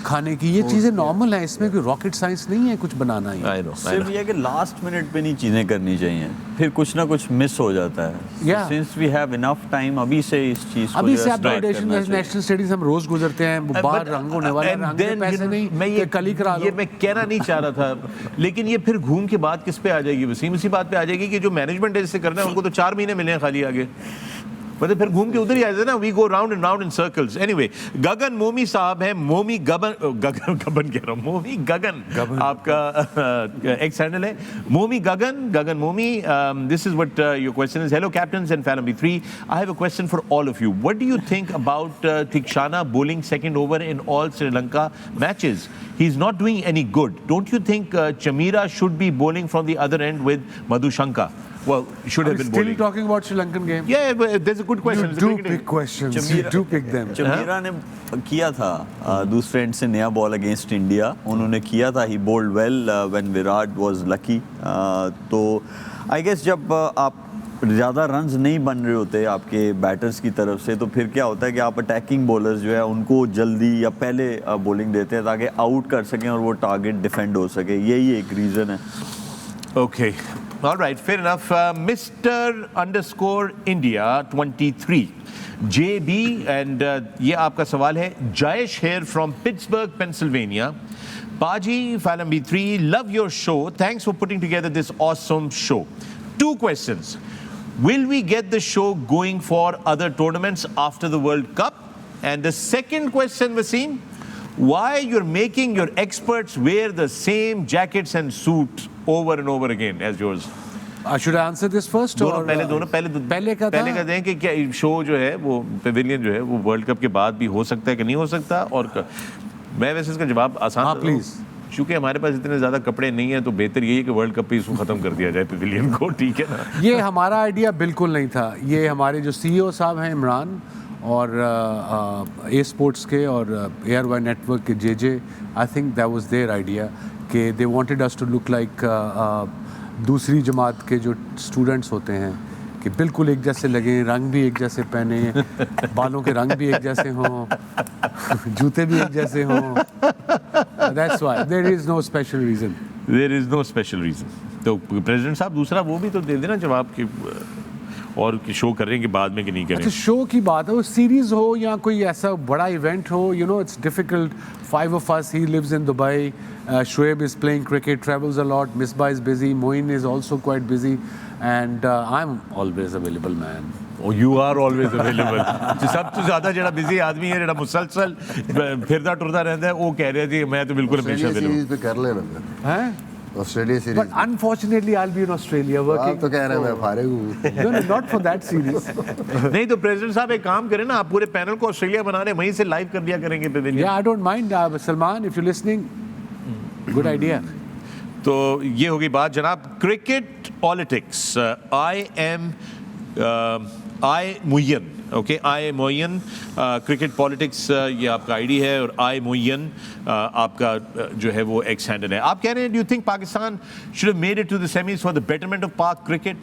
खाने की ये चीज़ें normal हैं, इसमें कोई rocket science नहीं है कुछ बनाना ही। सिर्फ ये कि लास्ट मिनट पे नहीं चीज़ें करनी चाहिए, फिर कुछ ना कुछ मिस हो जाता है। Since we have enough time, अभी से इस चीज़ को अभी से आप नेशनल स्टेडियम हम रोज गुजरते हैं, बाहर रंग होने वाले रंग के पैसे नहीं, मैं ये कल ही करा लो। ये मैं कहना नहीं चाह रहा था लेकिन ये फिर घूम के बात किस पे आ जाएगी वसीम? इसी बात पे आ जाएगी कि जो मैनेजमेंट है जिससे करना है उनको तो 4 महीने मिले हैं खाली आगे, मतलब फिर घूम के उधर ही आ जाते ना। We go round and round in circles. Anyway, Gagan Momi sahab हैं, मोमी गगन कह रहा हूँ, मोमी गगन आपका एक्स हैंडल है, Momi Gagan Momi. This is what your question is. Hello captains and fan number 3, I have a question for all of you. What do you think about Theekshana bowling second over in all Sri Lanka matches? He's not doing any good. Don't you think Chamira should be bowling from the other end with Madhushanka? Well, should have been still bowling. talking about Sri Lankan game? Yeah, but there's a good question. You do pick questions. You do pick them. Chameera ने किया था दूसरे and से नया ball against India, उन्होंने किया था। He bowled well when Virat was lucky. तो आई गेस जब आप ज़्यादा रन्स नहीं बन रहे होते आपके बैटर्स की तरफ से तो फिर क्या होता है कि आप अटैकिंग बॉलर्स जो है उनको जल्दी या पहले बॉलिंग देते हैं ताकि आउट कर सकें और वो टारगेट डिफेंड हो सके, यही एक रीज़न है। Okay. All right, fair enough. Mr_India 23 JB and ये आपका सवाल है Jaish here from Pittsburgh Pennsylvania. Paji Falam B3, love your show. Thanks for putting together this awesome show. 2 questions. Will we get the show going for other tournaments after the World Cup? And the second question, Wasim, why you're making your experts wear the same jackets and suits over and over again as yours? Should I answer this first? पहले का दें कि क्या show जो है वो Pavilion जो है वो वर्ल्ड कप के बाद भी हो सकता है कि नहीं हो सकता, और मैं वैसे इसका जवाब आसान। हाँ प्लीज, क्योंकि हमारे पास इतने ज़्यादा कपड़े नहीं हैं तो बेहतर यही है कि वर्ल्ड कप पे इसको ख़त्म कर दिया जाए पेविलियन को, ठीक है ना? ये हमारा आइडिया बिल्कुल नहीं था, ये हमारे जो सीईओ साहब हैं इमरान और ए स्पोर्ट्स के और एयर वाई नेटवर्क के जेजे, I think that was their idea कि they wanted us to look like दूसरी जमात के जो स्टूडेंट्स होते हैं कि बिल्कुल एक जैसे लगे, रंग भी एक जैसे पहने, बालों के रंग भी एक जैसे हों, जूते भी एक जैसे हों। That's why there is no special reason. There is no special reason. तो प्रेसिडेंट साहब दूसरा वो भी तो दे देना जवाब कि और शो करेंगे बाद में कि नहीं करेंगे। अच्छा, शो की बात है, वो सीरीज हो या कोई ऐसा बड़ा इवेंट हो, you know it's difficult. 5 of us, he lives in Dubai, Shoaib is playing cricket, travels a lot, Misbah is busy, Moin is also quite busy, and I'm always available, man. Oh, you are always available. सब तो ज़्यादा जरा busy आदमी है, जरा मुसलसल फिरता टुरता रहता है, वो कह रहे थे मैं तो बिल्कुल हमेशा available। सीरीज पे कर लेना फिर। हैं? Australia series. But unfortunately, I'll be in Australia working. आप तो कह रहे हैं मैं फारिग हूँ। No, not for that series. नहीं तो प्रेसिडेंट साहब एक काम करें ना, आप पूरे पैनल को ऑस्ट्रेलिया बना रहे, वहीं से लाइव कर दिया करेंगे Pavilion. Yeah, I don't mind, Salman, if you're listening. Good idea. तो ये होगी बात जनाब। क्रिकेट पॉलिटिक्स, आई मुयन, ओके, आई मोयन क्रिकेट पॉलिटिक्स ये आपका आईडी है और आई मोयन आपका जो है वो एक्स हैंडल है। आप कह रहे हैं do you think Pakistan should have made it to the semis for the betterment of Pak cricket?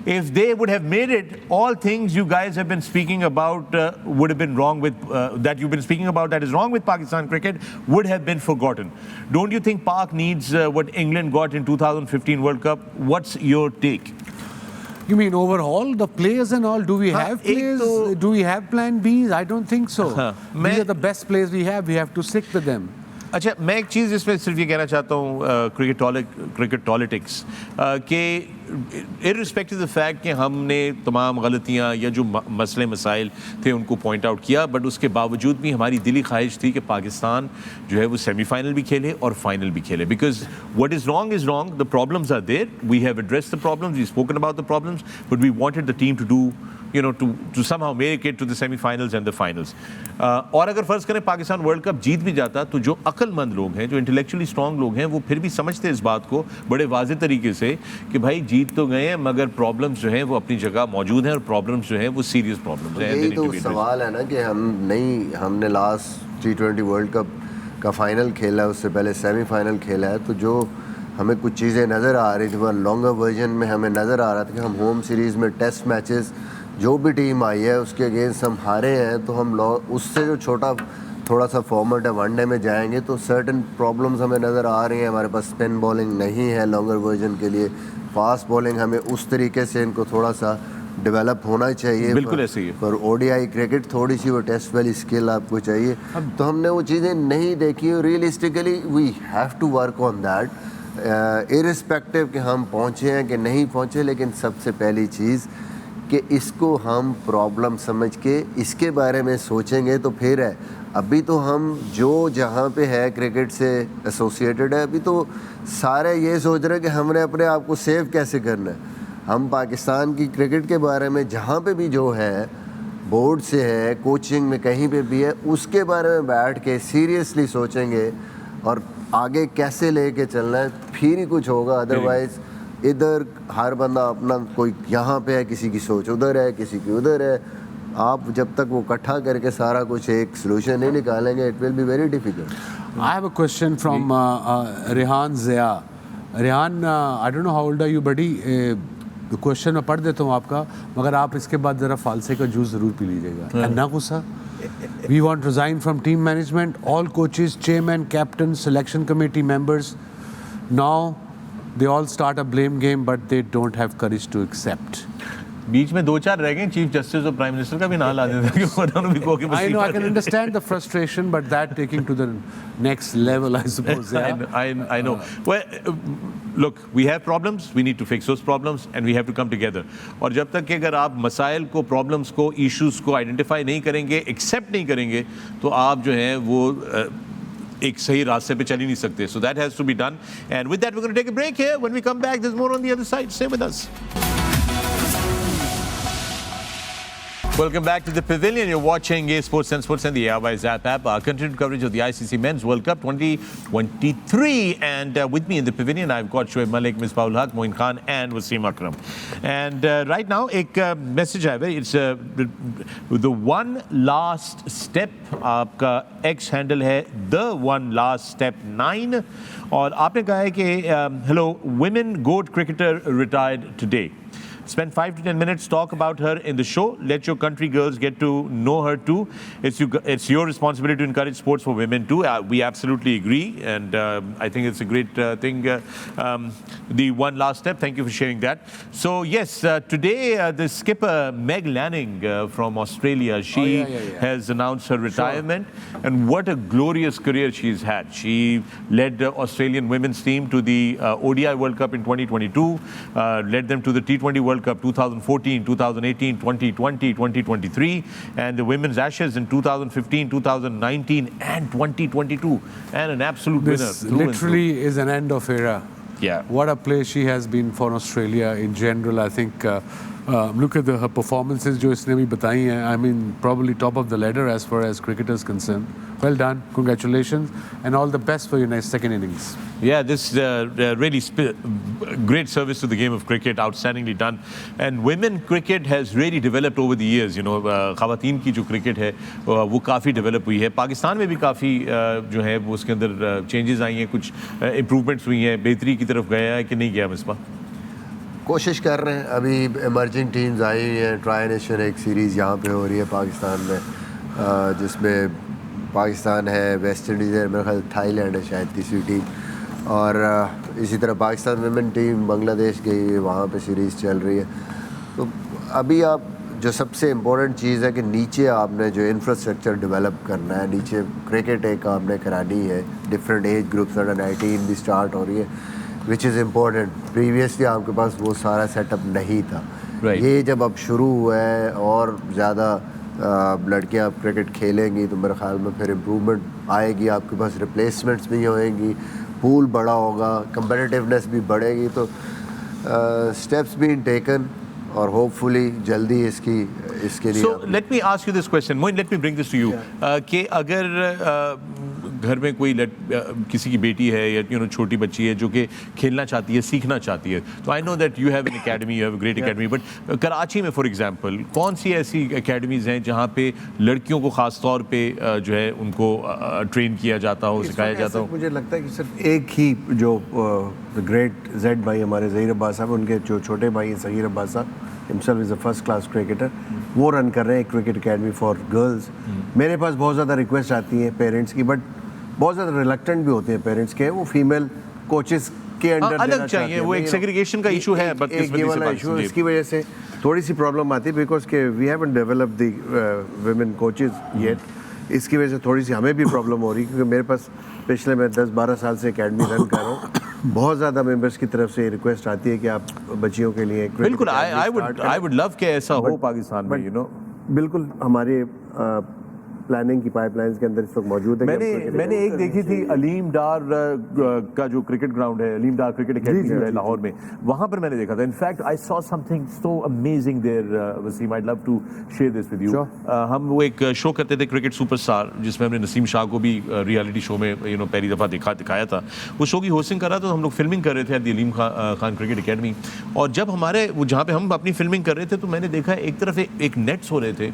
If they would have made it, all things you guys have been speaking about would have been wrong with that you've been speaking about that is wrong with Pakistan cricket would have been forgotten. Don't you think Pak needs what England got in 2015 World Cup? What's your take? You mean overall, the players and all? Do we have players? Do we have plan Bs? I don't think so. These are the best players we have. We have to stick with them. अच्छा, मैं एक चीज़ इसमें सिर्फ ये कहना चाहता हूँ cricket politics के इर्रिस्पेक्टिव द फैक्ट कि हमने तमाम गलतियाँ या जो मसले मसाइल थे उनको पॉइंट आउट किया, बट उसके बावजूद भी हमारी दिली ख्वाहिश थी कि पाकिस्तान जो है वो सेमीफाइनल भी खेले और फाइनल भी खेले, because what is wrong, the problems are there, we have addressed the problems, we spoken about the problems, but we wanted the team to do to somehow make it to the semi-finals and the finals. और अगर फर्ज करें Pakistan world cup जीत भी जाता तो जो अक्लमंद लोग हैं, जो इंटेलेक्चुअली स्ट्रॉन्ग लोग हैं, वो फिर भी समझते इस बात को बड़े वाज़ेह तरीके से कि भाई जीत तो गए हैं मगर प्रॉब्लम्स जो हैं वो अपनी जगह मौजूद हैं और प्रॉब्लम्स जो हैं वो सीरियस प्रॉब्लम्स हैं। यही तो सवाल है ना कि हमने लास्ट T20 वर्ल्ड कप का फाइनल खेला है, उससे पहले सेमीफाइनल खेला है, तो जो हमें कुछ चीज़ें नज़र आ रही थी वो लॉन्गर वर्जन में हमें नज़र आ रहा था कि हम होम सीरीज़ में टेस्ट मैचेस जो भी टीम आई है उसके अगेंस्ट हम हारे हैं, तो हम उससे जो थोड़ा सा फॉर्मेट है वनडे में जाएंगे तो सर्टन प्रॉब्लम्स हमें नज़र आ रही हैं। हमारे पास स्पिन बॉलिंग नहीं है लॉन्गर वर्जन के लिए, फास्ट बॉलिंग हमें उस तरीके से इनको थोड़ा सा डेवलप होना चाहिए। बिल्कुल ऐसे ही है। पर ओडीआई क्रिकेट थोड़ी सी वो टेस्ट वाली स्किल आपको चाहिए, तो हमने वो चीज़ें नहीं देखी। Realistically we have to work on that irrespective कि हम पहुँचे हैं कि नहीं पहुँचे, लेकिन सबसे पहली चीज़ कि इसको हम प्रॉब्लम समझ के इसके बारे में सोचेंगे तो फिर है। अभी तो हम जो जहाँ पे है क्रिकेट से एसोसिएटेड है, अभी तो सारे ये सोच रहे हैं कि हमने अपने आप को सेव कैसे करना है। हम पाकिस्तान की क्रिकेट के बारे में जहाँ पे भी जो है, बोर्ड से है, कोचिंग में कहीं पे भी है, उसके बारे में बैठ के सीरियसली सोचेंगे और आगे कैसे लेके चलना है, फिर ही कुछ होगा। अदरवाइज़ इधर हर बंदा अपना, कोई यहाँ पे है, किसी की सोच उधर है, किसी की उधर है। आप जब तक वो इकट्ठा करके सारा कुछ एक सोल्यूशन नहीं निकालेंगे, it will be very difficult. I have a question from Rehan Zia. Rehan, I don't know how old are you buddy, question मैं पढ़ देता हूँ आपका, मगर आप इसके बाद ज़रा फालसे का जूस ज़रूर पी लीजिएगा। ना गुस्सा। We want resign from team management, all coaches, chairman, captain, selection committee members. Now they all start a blame game, but they don't have courage to accept. बीच में 2-4 रह गए, चीफ जस्टिस और prime minister का भी नाम ला देते हैं। I know, I can understand the frustration, but that taking to the next level, I suppose. Yeah? I know. Well, look, we have problems, we need to fix those problems and we have to come together. और जब तक कि अगर आप मसाइल को, problems को, issues को आइडेंटिफाई नहीं करेंगे, एक्सेप्ट नहीं करेंगे, तो आप जो हैं वो एक सही रास्ते पे चल ही नहीं सकते. So that has to be done. And with that, we're going to take a break here. When we come back, there's more on the other side. Stay with us. Welcome back to the Pavilion. You're watching Sports and the Airways app. Our continued coverage of the ICC Men's World Cup 2023. And with me in the Pavilion, I've got Shoaib Malik, Misbah, Moin Khan, and Wasim Akram. And right now, a message I have. It's the one last step. आपका X handle है the one last step 9. और आपने कहा है कि hello, women GOAT cricketer retired today. Spend 5 to 10 minutes, talk about her in the show. Let your country girls get to know her too. It's your responsibility to encourage sports for women too. We absolutely agree, and I think it's a great thing. The one last step. Thank you for sharing that. So yes, today the skipper Meg Lanning from Australia, she has announced her retirement, and what a glorious career she's had. She led the Australian women's team to the ODI World Cup in 2022, led them to the T20 World Cup 2014, 2018, 2020, 2023, and the Women's Ashes in 2015, 2019, and 2022, and an absolute winner. This literally is an end of era. Yeah. What a play she has been for Australia in general. I think look at her performances जो इसने भी बताई हैं. I mean, probably top of the ladder as far as cricket is concerned. Well done, congratulations, and all the best for your next second innings. Yeah, this really great service to the game of cricket, outstandingly done. And women cricket has really developed over the years. You know, ख़वातीन की जो cricket है वो काफ़ी develop हुई है. पाकिस्तान में भी काफ़ी जो है वो उसके अंदर changes आई हैं, कुछ improvements हुई हैं, बेहतरी की तरफ गया है कि नहीं गया मिसबा? कोशिश कर रहे हैं. अभी इमर्जिंग टीम्स आई हुई हैं. ट्राई नेशन एक सीरीज़ यहाँ पे हो रही है पाकिस्तान में, जिसमें पाकिस्तान है, वेस्ट इंडीज़ है, मेरा ख्याल थाईलैंड है शायद तीसरी टीम, और इसी तरह पाकिस्तान वुमेन टीम बांग्लादेश गई है, वहाँ पे सीरीज़ चल रही है. तो अभी आप जो सबसे इम्पोर्टेंट चीज़ है कि नीचे आपने जो इंफ्रास्ट्रक्चर डेवलप करना है, नीचे क्रिकेट एक आपने करानी है, डिफरेंट एज ग्रुप्स अंडर 19 भी स्टार्ट हो रही है, विच इज़ इम्पोर्टेंट। प्रीवियसली आपके पास वो सारा सेटअप नहीं था। ये जब अब शुरू हुआ है और ज़्यादा लड़कियां क्रिकेट खेलेंगी तो मेरे ख्याल में फिर इम्प्रूवमेंट आएगी, आपके पास रिप्लेसमेंट्स भी होएंगी, पूल बड़ा होगा, कंपेटिटिवनेस भी बढ़ेगी। तो स्टेप्स बीइंग टेकन और होपफुली जल्दी इसके लिए। So let me ask you this question, Moin, let me bring this to you, कि अगर घर में कोई किसी की बेटी है या छोटी बच्ची है जो कि खेलना चाहती है, सीखना चाहती है, तो I know that you have an academy, you have a great academy, but Karachi में फॉर एग्जांपल कौन सी ऐसी एकेडमीज हैं जहाँ पे लड़कियों को ख़ास तौर पे जो है उनको ट्रेन किया जाता हो, सिखाया जाता हो? मुझे लगता है कि सिर्फ एक ही जो ग्रेट जेड भाई हमारे ज़हीर अब्बास साहब, उनके जो छोटे भाई हैं सगीर अब्बास साहब, himself is a first class cricketer, वो रन कर रहे हैं क्रिकेट एकेडमी फॉर गर्ल्स। मेरे पास बहुत ज़्यादा रिक्वेस्ट आती हैं पेरेंट्स की, बट बहुत ज़्यादा रिलक्टेंट भी होते हैं पेरेंट्स के, वो फीमेल कोचेस के अंडर अलग चाहिए, वो एक सेग्रीगेशन का इशू है, बट ये वाला इशू, इसकी वजह से थोड़ी सी प्रॉब्लम आती है, बिकॉज के we haven't developed the women coaches yet. इसकी वजह से थोड़ी सी हमें भी प्रॉब्लम हो रही है, क्योंकि मेरे पास पिछले मैं 10-12 साल से एकेडमी रन कर रहा हूँ। बहुत ज़्यादा मेंबर्स की तरफ से रिक्वेस्ट आती है कि आप बच्चियों के लिए बिल्कुल, आई वुड लव कि ऐसा हो पाकिस्तान में, बिल्कुल हमारे प्लानिंग की पाइपलाइंस के अंदर इस वक्त मौजूद है। मैंने एक देखी थी अलीम डार का जो क्रिकेट ग्राउंड है, अलीम डार क्रिकेट एकेडमी है लाहौर में, वहां पर मैंने देखा था। In fact I saw something so amazing there Wasim, I love to share this with you. हम वो एक शो करते थे क्रिकेट सुपरस्टार, जिसमें हमने नसीम शाह को भी रियलिटी शो में पहली दफ़ा दिखाया था। वो शो की होस्टिंग कर रहा था, तो हम लोग फिल्मिंग कर रहे थे at the Aleem Khan cricket academy, और जब हमारे वो जहाँ पे हम अपनी फिल्मिंग कर रहे थे, तो मैंने देखा एक तरफ एक नेट्स हो रहे थे,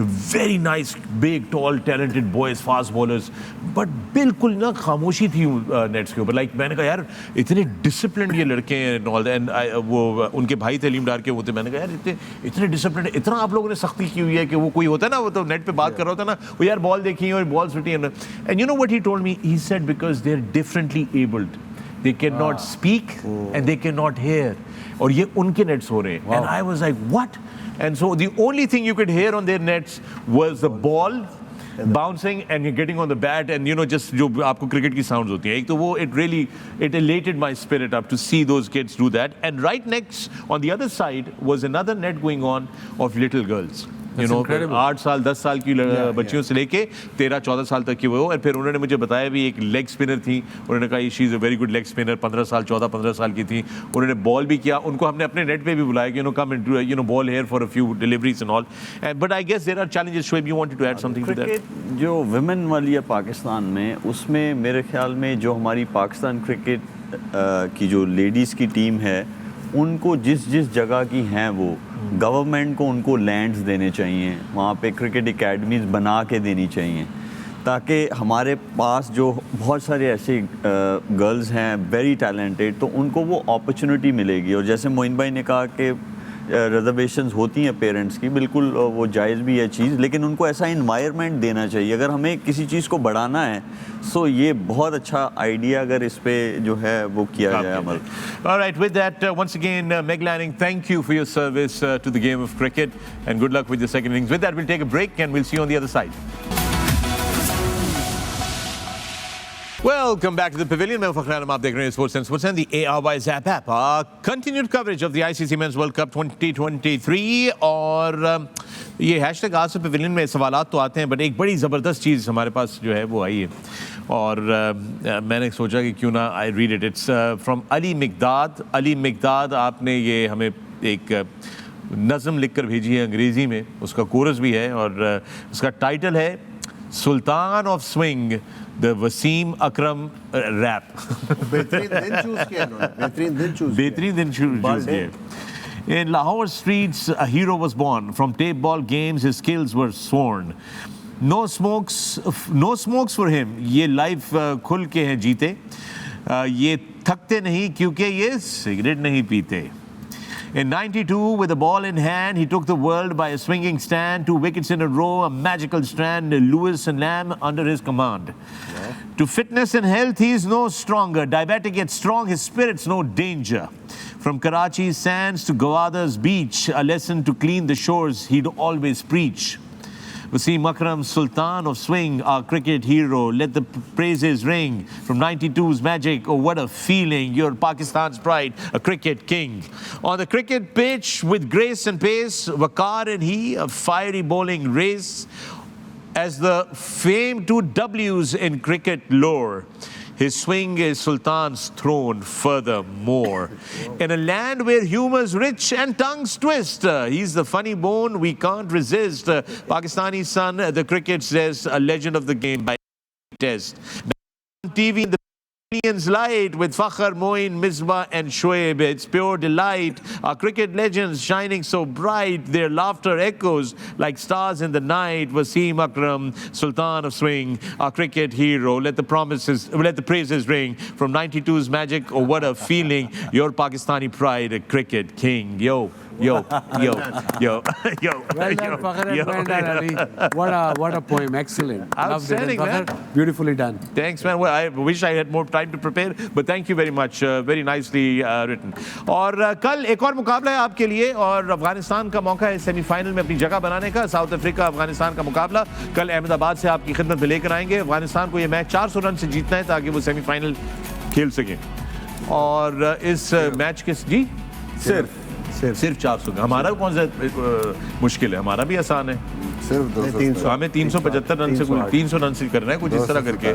very nice big tall talented boys, fast bowlers, but बिल्कुल ना खामोशी थी नेट्स के ऊपर। लाइक मैंने कहा यार इतने डिसिप्लिन ये लड़के हैं एंड वो उनके भाई थे अलीम डार के, वो थे। मैंने कहा यार इतने डिसिप्लिन, इतना आप लोगों ने सख्ती की हुई है कि वो कोई होता है ना, वो तो नेट पे बात कर रहा होता है ना, वो यार बॉल देखी और बॉल सुटी, and you know what he told me, he said because they are differently abled, they can not speak and they can not hear, और ये उनके नेट्स हो रहे हैं। And I was like what? And so the only thing you could hear on their nets was the ball bouncing and you're getting on the bat, and just जो आपको cricket की sounds होती हैं, एक तो वो it elated my spirit up to see those kids do that. And right next on the other side was another net going on of little girls, 8 साल 10 साल की बच्चियों से लेके 13-14 साल तक की वो। और फिर उन्होंने मुझे बताया भी एक लेग स्पिनर थी, उन्होंने कहा she is a very good leg spinner, 14-15 साल की थी, उन्होंने बॉल भी किया। उनको हमने अपने नेट पे भी बुलाया कि come and bowl here for a few deliveries and all, but I guess there are challenges. Shoaib, you wanted to add something to that? जो वुमेन वाली है पाकिस्तान में, उसमें मेरे ख्याल में जो हमारी पाकिस्तान क्रिकेट की जो लेडीज़ की टीम है, उनको जिस जगह की हैं वो गवर्नमेंट को उनको लैंड्स देने चाहिए, वहाँ पे क्रिकेट एकेडमीज़ बना के देनी चाहिए, ताकि हमारे पास जो बहुत सारे ऐसे गर्ल्स हैं वेरी टैलेंटेड, तो उनको वो अपॉर्चुनिटी मिलेगी। और जैसे मोइन भाई ने कहा कि रिजर्वेशंस होती हैं पेरेंट्स की, बिल्कुल वो जायज़ भी है चीज़, लेकिन उनको ऐसा इन्वायरमेंट देना चाहिए। अगर हमें किसी चीज़ को बढ़ाना है, सो ये बहुत अच्छा आइडिया अगर इस पे जो है वो किया जाए अमल। Alright, with that, once again, Meg Lanning, thank you for your service to the game of cricket, and good luck with your second innings. With that, we'll take a break and we'll see you on the other side. Welcome back to the Pavilion. मैं Fakhar-e-Alam, आप देख रहे हैं Sports and the ARY Zap app. Continued coverage of the ICC Men's World Cup 2023, और ये hashtag आज से pavilion में सवालात तो आते हैं, बट एक बड़ी ज़बरदस्त चीज़ हमारे पास जो है वो आई है, और मैंने सोचा कि क्यों ना I read it. It's from Ali Mekdad. Ali Mekdad, आपने ये हमें एक नज़म लिख कर भेजी है अंग्रेज़ी में, उसका कोरस भी है, और उसका टाइटल है sultan of swing, the Wasim Akram rap. बेहतरीन दिन चूज़ किया इन्होंने, बेहतरीन दिन चूज़ किया। In Lahore streets, a hero was born. From tape ball games, his skills were sworn. No smokes for him. ये लाइफ खुल के हैं जीते, ये थकते नहीं क्योंकि ये सिगरेट नहीं पीते। In 92, with the ball in hand, he took the world by a swinging stand. 2 wickets in a row, a magical strand, Lewis and Lamb under his command. Yeah. To fitness and health, he is no stronger. Diabetic yet strong, his spirit's no danger. From Karachi's sands to Gowada's beach, a lesson to clean the shores he'd always preach. Wasim Akram, Sultan of Swing, our cricket hero. Let the praises ring from 92's magic. Oh, what a feeling. You're Pakistan's pride, a cricket king. On the cricket pitch, with grace and pace, Fakhar and he, a fiery bowling race. As the famed two W's in cricket lore, his swing is Sultan's throne furthermore. In a land where humor's rich and tongues twist, he's the funny bone we can't resist. Pakistani son, the cricket says, a legend of the game by test. On TV in the Pavilions light with Fakhar, Moin, Misbah and Shoaib. It's pure delight. Our cricket legends shining so bright. Their laughter echoes like stars in the night. Wasim Akram, Sultan of Swing, our cricket hero. Let the praises ring from 92's magic. Oh, what a feeling. Your Pakistani pride, a cricket king. Yo. Yo. Well done, Fakhar, and well done, Ali. What a poem. Excellent. Outstanding, man. Beautifully done. Thanks, man. Well, I wish I had more time to prepare, but thank you very much. Very nicely written. और कल एक और मुकाबला है आपके लिए और अफगानिस्तान का मौका है सेमीफाइनल में अपनी जगह बनाने का. साउथ अफ्रीका अफगानिस्तान का मुकाबला कल अहमदाबाद से आपकी खिदमत में लेकर आएंगे. अफगानिस्तान को ये मैच 400 रन से जीतना है ताकि वो सेमीफाइनल खेल सकें. और इस मैच के जी सिर्फ 400. हमारा कौन सा मुश्किल है, हमारा भी आसान है. सिर्फ 300. हमें 375 रन से 300 रन से करना है, कुछ इस तरह करके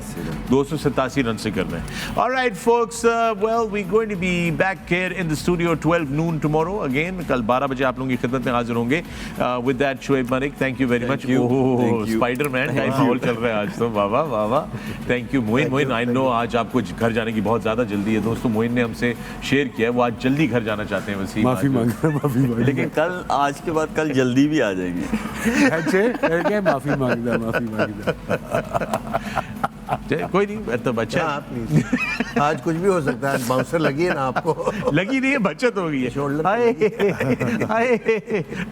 287 रन से करना है. All right, folks. Well, we're going to be back here in the studio 12 noon tomorrow again. कल 12 बजे आप लोगों की खिदमत में हाजिर होंगे. With that, Shoaib Malik, thank you very much. Oh, Spider-Man का माहौल चल रहा है आज तो. वाह वाह. Thank you, Moin. I know आज आपको घर जाने की बहुत ज़्यादा जल्दी है. दोस्तों, मोइन ने हमसे शेयर किया है वो आज जल्दी घर जाना चाहते हैं. वसीम माफी मांग. लेकिन कल आज के बाद कल जल्दी भी आ जाएगी. माफी मांगदा. कोई नहीं, तो बच्चा आज कुछ भी हो सकता है. बाउंसर लगी है ना आपको? लगी नहीं है, बचत हो गई है.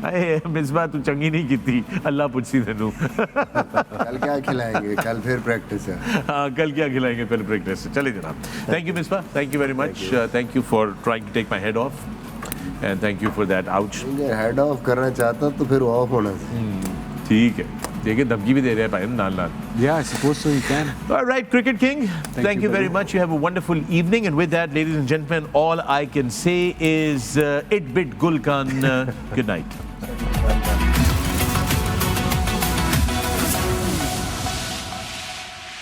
हाय मिसबा तू चंगी नहीं की थी. अल्लाह पुछी तेनू. कल क्या खिलाएंगे? कल फिर प्रैक्टिस है. हाँ, कल क्या खिलाएंगे? फिर प्रैक्टिस है. चलिए जनाब. Thank you Misbah. Thank you very much. Thank you for trying to take my head off and thank you for that. Ouch. Head off करना चाहता तो फिर ऑफ होना चाहिए. ठीक है. देखिए धमकी भी दे रहे हैं भाई नाल. Yeah, I suppose so. You can. All right, Cricket King. Thank you very much. You have a wonderful evening. And with that, ladies and gentlemen, all I can say is it bit Gul Khan. Good night.